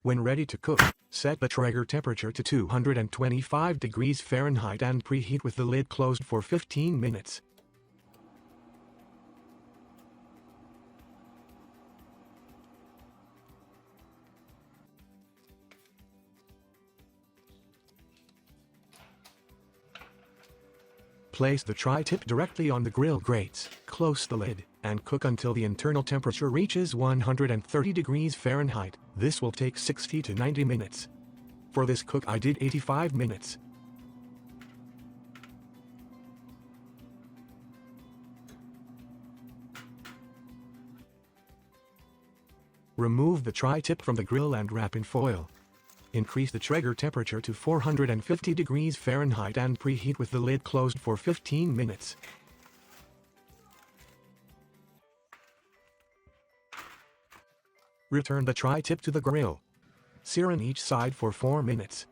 When ready to cook, set the Traeger temperature to 225 degrees Fahrenheit and preheat with the lid closed for 15 minutes. Place the tri-tip directly on the grill grates, close the lid, and cook until the internal temperature reaches 130 degrees Fahrenheit. This will take 60 to 90 minutes. For this cook I did 85 minutes. Remove the tri-tip from the grill and wrap in foil. Increase the Traeger temperature to 450 degrees Fahrenheit and preheat with the lid closed for 15 minutes. Return the tri-tip to the grill. Sear on each side for 4 minutes.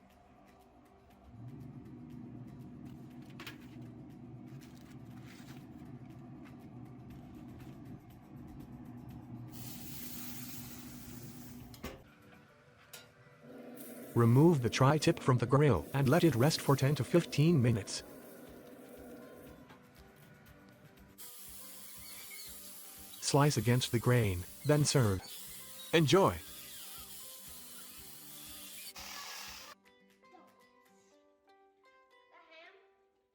Remove the tri-tip from the grill and let it rest for 10 to 15 minutes. Slice against the grain, then serve. Enjoy!